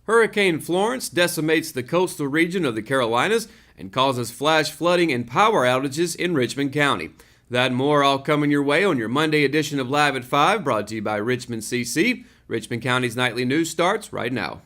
Hurricane Florence decimates the coastal region of the Carolinas and causes flash flooding and power outages in Richmond County. That and more all coming your way on your Monday edition of Live at 5, brought to you by Richmond CC. Richmond County's nightly news starts right now.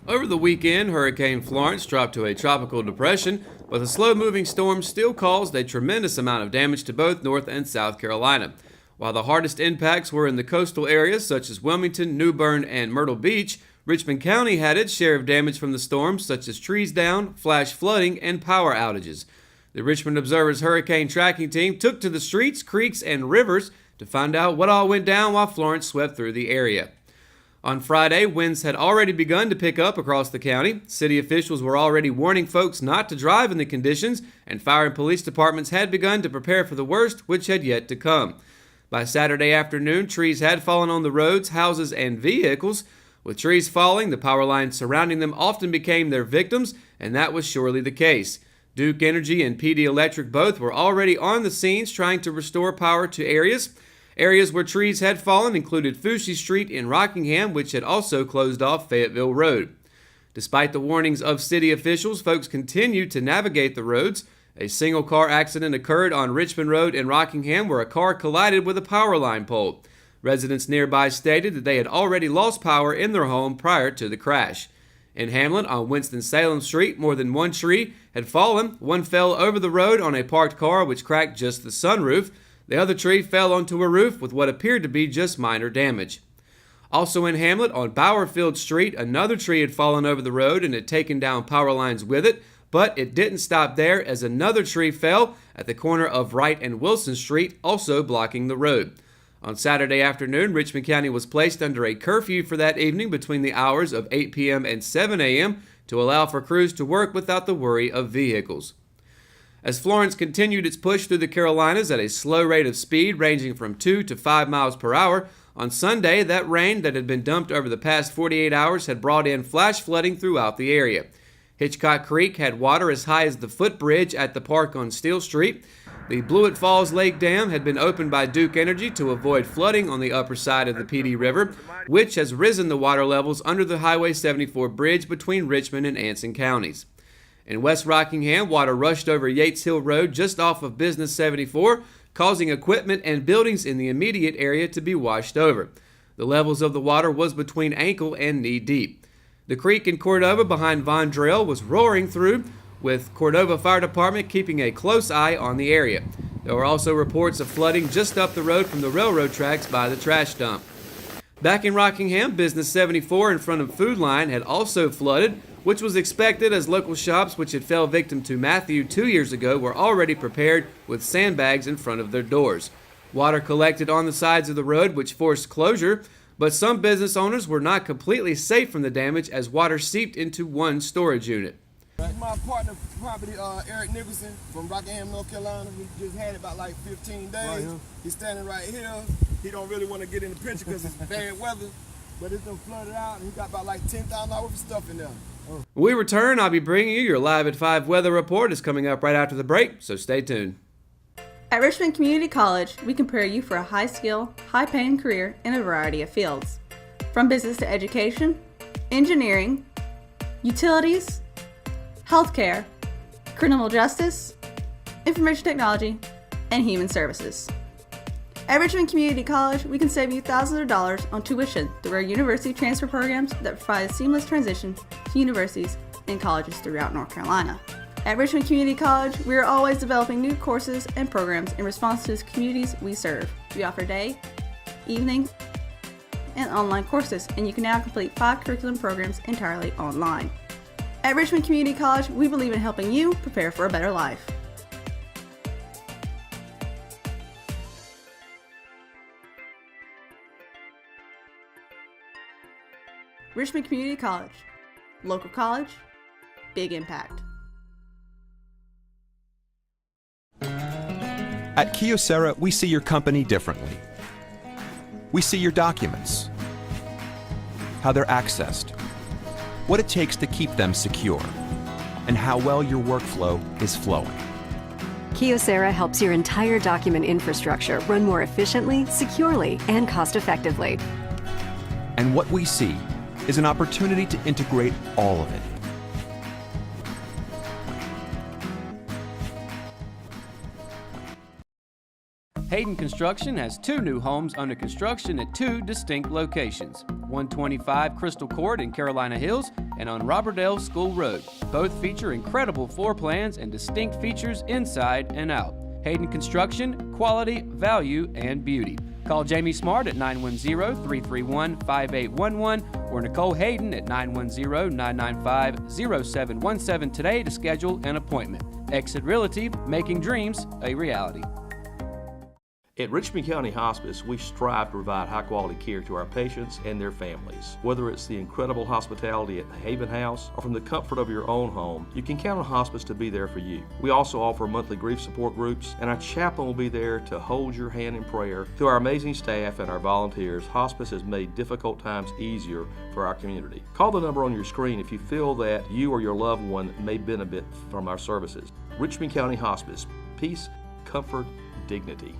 Over the weekend, Hurricane Florence dropped to a tropical depression, but the slow-moving storm still caused a tremendous amount of damage to both North and South Carolina. While the hardest impacts were in the coastal areas such as Wilmington, New Bern, and Myrtle Beach, Richmond County had its share of damage from the storm, such as trees down, flash flooding, and power outages. The Richmond Observer's hurricane tracking team took to the streets, creeks, and rivers to find out what all went down while Florence swept through the area. On Friday, winds had already begun to pick up across the county. City officials were already warning folks not to drive in the conditions, and fire and police departments had begun to prepare for the worst, which had yet to come. By Saturday afternoon, trees had fallen on the roads, houses, and vehicles. With trees falling, the power lines surrounding them often became their victims, and that was surely the case. Duke Energy and PD Electric both were already on the scenes trying to restore power to areas. Areas where trees had fallen included Foushee Street in Rockingham, which had also closed off Fayetteville Road. Despite the warnings of city officials, folks continued to navigate the roads. A single-car accident occurred on Richmond Road in Rockingham where a car collided with a power line pole. Residents nearby stated that they had already lost power in their home prior to the crash. In Hamlet on Winston-Salem Street, more than one tree had fallen. One fell over the road on a parked car, which cracked just the sunroof. The other tree fell onto a roof with what appeared to be just minor damage. Also in Hamlet, on Bowerfield Street, another tree had fallen over the road and had taken down power lines with it, but it didn't stop there as another tree fell at the corner of Wright and Wilson Street, also blocking the road. On Saturday afternoon, Richmond County was placed under a curfew for that evening between the hours of 8 p.m. and 7 a.m. to allow for crews to work without the worry of vehicles. As Florence continued its push through the Carolinas at a slow rate of speed ranging from 2 to 5 miles per hour, on Sunday, that rain that had been dumped over the past 48 hours had brought in flash flooding throughout the area. Hitchcock Creek had water as high as the footbridge at the park on Steel Street. The Blewett Falls Lake Dam had been opened by Duke Energy to avoid flooding on the upper side of the PD River, which has risen the water levels under the Highway 74 bridge between Richmond and Anson counties. In West Rockingham, water rushed over Yates Hill Road just off of Business 74, causing equipment and buildings in the immediate area to be washed over. The levels of the water was between ankle and knee deep. The creek in Cordova behind Von Drill was roaring through, with Cordova Fire Department keeping a close eye on the area. There were also reports of flooding just up the road from the railroad tracks by the trash dump. Back in Rockingham, Business 74 in front of Food Line had also flooded, which was expected as local shops which had fell victim to Matthew 2 years ago were already prepared with sandbags in front of their doors. Water collected on the sides of the road, which forced closure, but some business owners were not completely safe from the damage as water seeped into one storage unit. My partner property, Eric Nicholson from Rockingham, North Carolina, we just had it about like 15 days. Right. He's standing right here. He don't really want to get in the picture because it's bad weather, but it's been flooded out and he got about like $10,000 worth of stuff in there. When we return, I'll be bringing you your Live at 5 weather report. Is coming up right after the break, so stay tuned. At Richmond Community College, we prepare you for a high-skill, high-paying career in a variety of fields. From business to education, engineering, utilities, healthcare, criminal justice, information technology, and human services. At Richmond Community College, we can save you thousands of dollars on tuition through our university transfer programs that provide a seamless transition to universities and colleges throughout North Carolina. At Richmond Community College, we are always developing new courses and programs in response to the communities we serve. We offer day, evening, and online courses, and you can now complete 5 curriculum programs entirely online. At Richmond Community College, we believe in helping you prepare for a better life. Richmond Community College. Local college, big impact. At Kyocera, we see your company differently. We see your documents, how they're accessed, what it takes to keep them secure, and how well your workflow is flowing. Kyocera helps your entire document infrastructure run more efficiently, securely, and cost-effectively. And what we see is an opportunity to integrate all of it. Hayden Construction has 2 new homes under construction at 2 distinct locations, 125 Crystal Court in Carolina Hills and on Robberdale School Road. Both feature incredible floor plans and distinct features inside and out. Hayden Construction, quality, value, and beauty. Call Jamie Smart at 910-331-5811 or Nicole Hayden at 910-995-0717 today to schedule an appointment. Exit Realty, making dreams a reality. At Richmond County Hospice, we strive to provide high-quality care to our patients and their families. Whether it's the incredible hospitality at the Haven House or from the comfort of your own home, you can count on Hospice to be there for you. We also offer monthly grief support groups, and our chaplain will be there to hold your hand in prayer. Through our amazing staff and our volunteers, Hospice has made difficult times easier for our community. Call the number on your screen if you feel that you or your loved one may benefit from our services. Richmond County Hospice. Peace, comfort, dignity.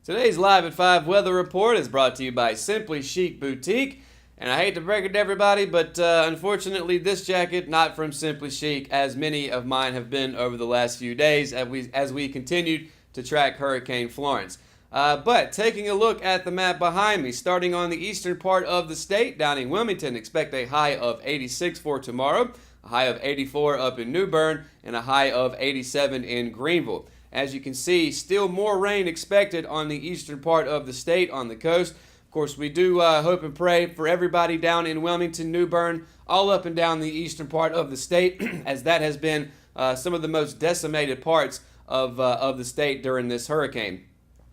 Today's Live at 5 weather report is brought to you by Simply Chic Boutique. And I hate to break it to everybody, but unfortunately this jacket not from Simply Chic, as many of mine have been over the last few days as we continued to track Hurricane Florence. But taking a look at the map behind me, starting on the eastern part of the state, down in Wilmington, expect a high of 86 for tomorrow, a high of 84 up in New Bern, and a high of 87 in Greenville. As you can see, still more rain expected on the eastern part of the state on the coast. Of course, we do hope and pray for everybody down in Wilmington, New Bern, all up and down the eastern part of the state, as that has been some of the most decimated parts of the state during this hurricane.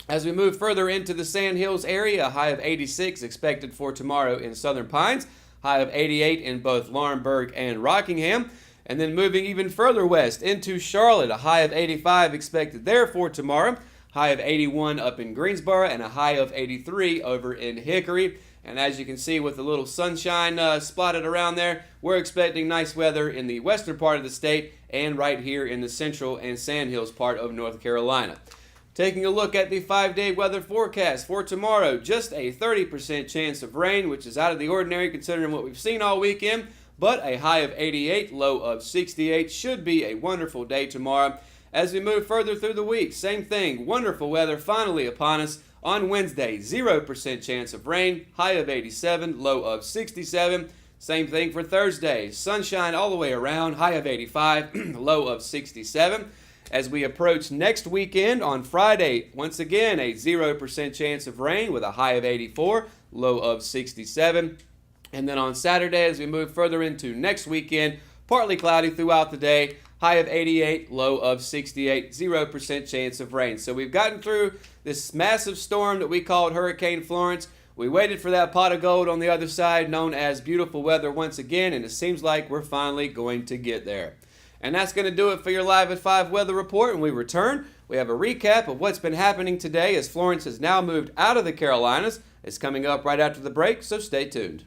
As we move further into the Sand Hills area, a high of 86 expected for tomorrow in Southern Pines, high of 88 in both Laurinburg and Rockingham. And then moving even further west into Charlotte, a high of 85 expected there for tomorrow, high of 81 up in Greensboro, and a high of 83 over in Hickory. And as you can see with the little sunshine spotted around there, we're expecting nice weather in the western part of the state and right here in the central and Sand Hills part of North Carolina. Taking a look at the 5-day weather forecast for tomorrow, just a 30% chance of rain, which is out of the ordinary considering what we've seen all weekend. But a high of 88, low of 68 should be a wonderful day tomorrow. As we move further through the week, same thing, wonderful weather finally upon us. On Wednesday, 0% chance of rain, high of 87, low of 67. Same thing for Thursday, sunshine all the way around, high of 85, low of 67. As we approach next weekend on Friday, once again, a 0% chance of rain with a high of 84, low of 67. And then on Saturday, as we move further into next weekend, partly cloudy throughout the day, high of 88, low of 68, 0% chance of rain. So we've gotten through this massive storm that we called Hurricane Florence. We waited for that pot of gold on the other side, known as beautiful weather once again, and it seems like we're finally going to get there. And that's going to do it for your Live at 5 weather report. When we return, we have a recap of what's been happening today as Florence has now moved out of the Carolinas. It's coming up right after the break, so stay tuned.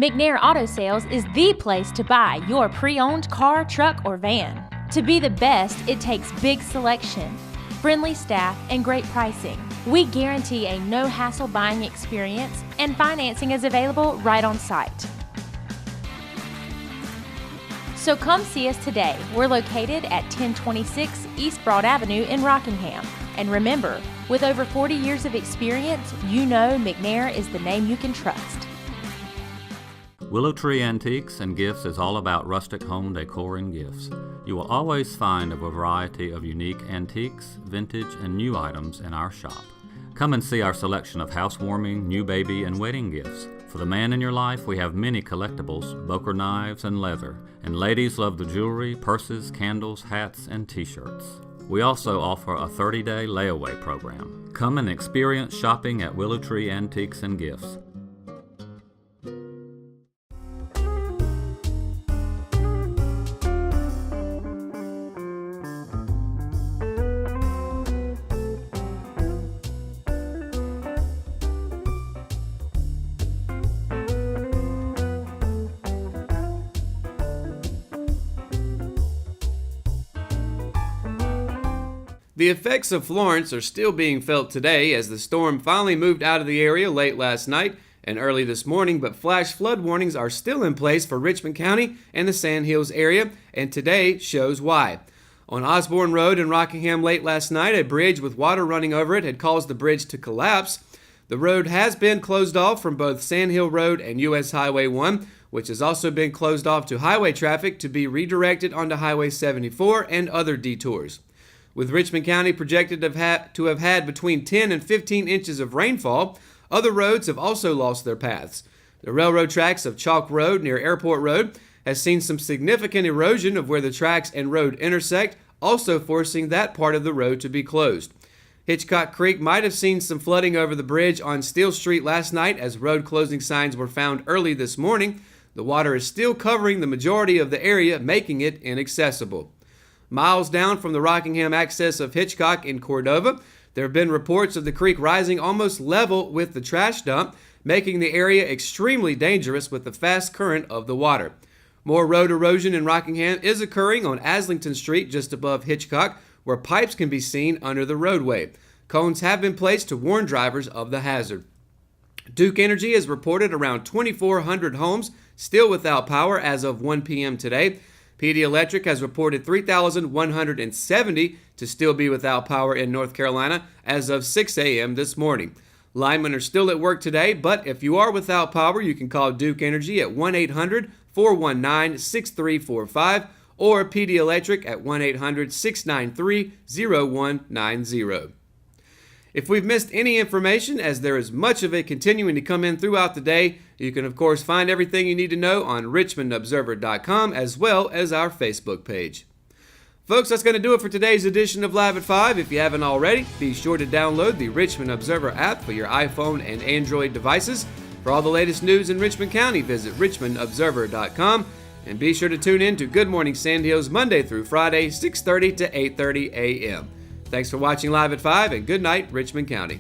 McNair Auto Sales is the place to buy your pre-owned car, truck, or van. To be the best, it takes big selection, friendly staff, and great pricing. We guarantee a no-hassle buying experience, and financing is available right on site. So come see us today. We're located at 1026 East Broad Avenue in Rockingham. And remember, with over 40 years of experience, you know McNair is the name you can trust. Willow Tree Antiques and Gifts is all about rustic home decor and gifts. You will always find a variety of unique antiques, vintage, and new items in our shop. Come and see our selection of housewarming, new baby, and wedding gifts. For the man in your life, we have many collectibles, Boker knives and leather, and ladies love the jewelry, purses, candles, hats, and t-shirts. We also offer a 30-day layaway program. Come and experience shopping at Willow Tree Antiques and Gifts. The effects of Florence are still being felt today as the storm finally moved out of the area late last night and early this morning, but flash flood warnings are still in place for Richmond County and the Sand Hills area, and today shows why. On Osborne Road in Rockingham late last night, a bridge with water running over it had caused the bridge to collapse. The road has been closed off from both Sand Hill Road and US Highway 1, which has also been closed off to highway traffic to be redirected onto Highway 74 and other detours. With Richmond County projected to have had between 10 and 15 inches of rainfall, other roads have also lost their paths. The railroad tracks of Chalk Road near Airport Road has seen some significant erosion of where the tracks and road intersect, also forcing that part of the road to be closed. Hitchcock Creek might have seen some flooding over the bridge on Steel Street last night as road closing signs were found early this morning. The water is still covering the majority of the area, making it inaccessible. Miles down from the Rockingham access of Hitchcock in Cordova, there have been reports of the creek rising almost level with the trash dump, making the area extremely dangerous with the fast current of the water. More road erosion in Rockingham is occurring on Aslington Street just above Hitchcock, where pipes can be seen under the roadway. Cones have been placed to warn drivers of the hazard. Duke Energy has reported around 2,400 homes still without power as of 1 p.m. today. PD Electric has reported 3,170 to still be without power in North Carolina as of 6 a.m. this morning. Linemen are still at work today, but if you are without power, you can call Duke Energy at 1-800-419-6345 or PD Electric at 1-800-693-0190. If we've missed any information, as there is much of it continuing to come in throughout the day, you can of course find everything you need to know on richmondobserver.com as well as our Facebook page. Folks, that's going to do it for today's edition of Live at 5. If you haven't already, be sure to download the Richmond Observer app for your iPhone and Android devices. For all the latest news in Richmond County, visit richmondobserver.com and be sure to tune in to Good Morning Sand Hills Monday through Friday, 6:30 to 8:30 a.m. Thanks for watching Live at 5, and good night, Richmond County.